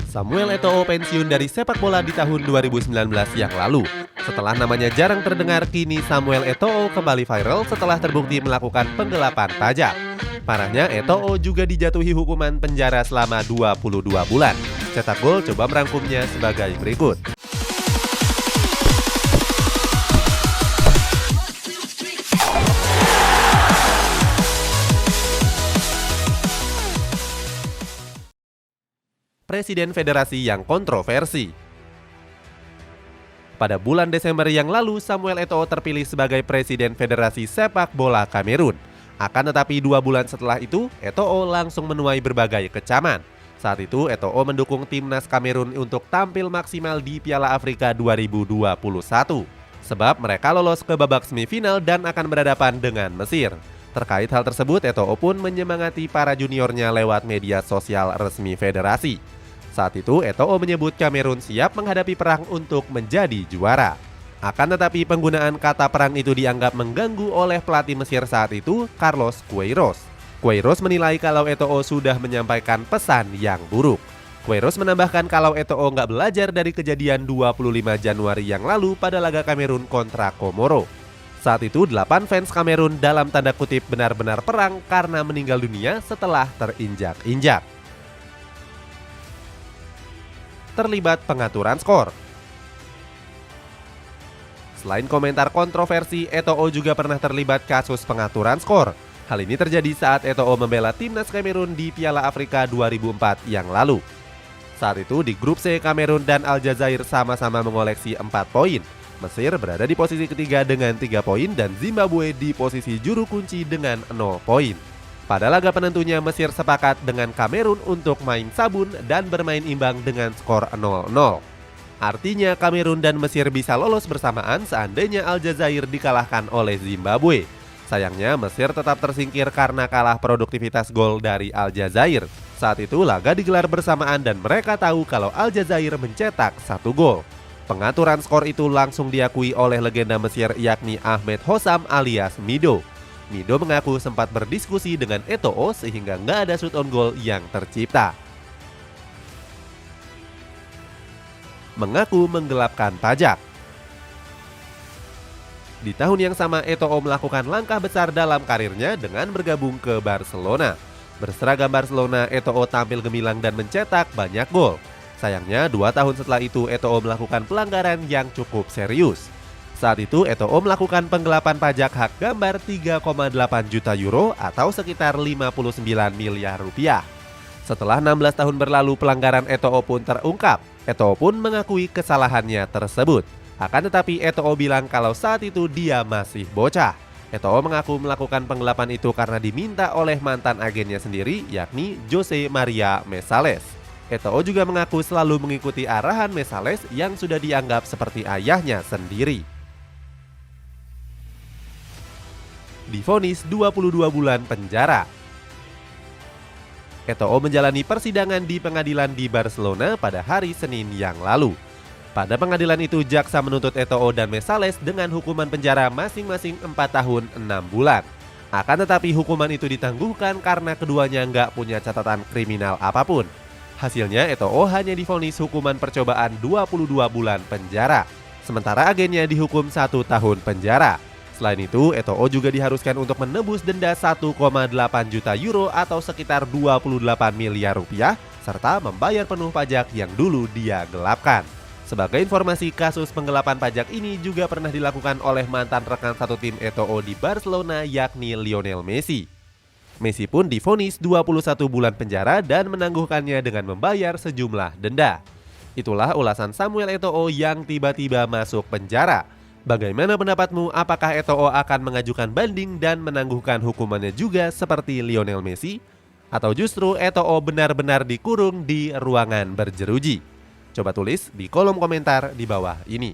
Samuel Eto'o pensiun dari sepak bola di tahun 2019 yang lalu. Setelah namanya jarang terdengar, kini Samuel Eto'o kembali viral setelah terbukti melakukan penggelapan pajak. Parahnya, Eto'o juga dijatuhi hukuman penjara selama 22 bulan. Cetak Gol coba merangkumnya sebagai berikut. Presiden federasi yang kontroversi. Pada bulan Desember yang lalu, Samuel Eto'o terpilih sebagai Presiden Federasi Sepak Bola Kamerun. Akan tetapi 2 bulan setelah itu, Eto'o langsung menuai berbagai kecaman. Saat itu, Eto'o mendukung timnas Kamerun untuk tampil maksimal di Piala Afrika 2021. Sebab mereka lolos ke babak semifinal dan akan berhadapan dengan Mesir. Terkait hal tersebut, Eto'o pun menyemangati para juniornya lewat media sosial resmi federasi. Saat itu, Eto'o menyebut Kamerun siap menghadapi perang untuk menjadi juara. Akan tetapi penggunaan kata perang itu dianggap mengganggu oleh pelatih Mesir saat itu, Carlos Queiroz. Queiroz menilai kalau Eto'o sudah menyampaikan pesan yang buruk. Queiroz menambahkan kalau Eto'o nggak belajar dari kejadian 25 Januari yang lalu pada laga Kamerun kontra Komoro. Saat itu 8 fans Kamerun dalam tanda kutip benar-benar perang karena meninggal dunia setelah terinjak-injak. Terlibat pengaturan skor. Selain komentar kontroversi, Eto'o juga pernah terlibat kasus pengaturan skor. Hal ini terjadi saat Eto'o membela timnas Kamerun di Piala Afrika 2004 yang lalu. Saat itu di grup C, Kamerun dan Aljazair sama-sama mengoleksi 4 poin. Mesir berada di posisi ketiga dengan 3 poin dan Zimbabwe di posisi juru kunci dengan 0 poin. Pada laga penentunya, Mesir sepakat dengan Kamerun untuk main sabun dan bermain imbang dengan skor 0-0. Artinya Kamerun dan Mesir bisa lolos bersamaan seandainya Aljazair dikalahkan oleh Zimbabwe. Sayangnya Mesir tetap tersingkir karena kalah produktivitas gol dari Aljazair. Saat itu laga digelar bersamaan dan mereka tahu kalau Aljazair mencetak 1 gol. Pengaturan skor itu langsung diakui oleh legenda Mesir yakni Ahmed Hossam alias Mido. Mido mengaku sempat berdiskusi dengan Eto'o sehingga nggak ada shoot on goal yang tercipta. Mengaku menggelapkan pajak. Di tahun yang sama, Eto'o melakukan langkah besar dalam karirnya dengan bergabung ke Barcelona. Berseragam Barcelona, Eto'o tampil gemilang dan mencetak banyak gol. Sayangnya 2 tahun setelah itu Eto'o melakukan pelanggaran yang cukup serius. Saat itu Eto'o melakukan penggelapan pajak hak gambar 3,8 juta euro atau sekitar 59 miliar rupiah. Setelah 16 tahun berlalu, pelanggaran Eto'o pun terungkap. Eto'o pun mengakui kesalahannya tersebut. Akan tetapi Eto'o bilang kalau saat itu dia masih bocah. Eto'o mengaku melakukan penggelapan itu karena diminta oleh mantan agennya sendiri yakni Jose Maria Mesales. Eto'o juga mengaku selalu mengikuti arahan Mesales yang sudah dianggap seperti ayahnya sendiri. Divonis 22 bulan penjara. Eto'o menjalani persidangan di pengadilan di Barcelona pada hari Senin yang lalu. Pada pengadilan itu, jaksa menuntut Eto'o dan Mesales dengan hukuman penjara masing-masing 4 tahun 6 bulan. Akan tetapi hukuman itu ditangguhkan karena keduanya nggak punya catatan kriminal apapun. Hasilnya Eto'o hanya divonis hukuman percobaan 22 bulan penjara. Sementara agennya dihukum 1 tahun penjara. Selain itu, Eto'o juga diharuskan untuk menebus denda 1,8 juta euro atau sekitar 28 miliar rupiah, serta membayar penuh pajak yang dulu dia gelapkan. Sebagai informasi, kasus penggelapan pajak ini juga pernah dilakukan oleh mantan rekan satu tim Eto'o di Barcelona yakni Lionel Messi. Messi pun divonis 21 bulan penjara dan menangguhkannya dengan membayar sejumlah denda. Itulah ulasan Samuel Eto'o yang tiba-tiba masuk penjara. Bagaimana pendapatmu? Apakah Eto'o akan mengajukan banding dan menangguhkan hukumannya juga seperti Lionel Messi? Atau justru Eto'o benar-benar dikurung di ruangan berjeruji? Coba tulis di kolom komentar di bawah ini.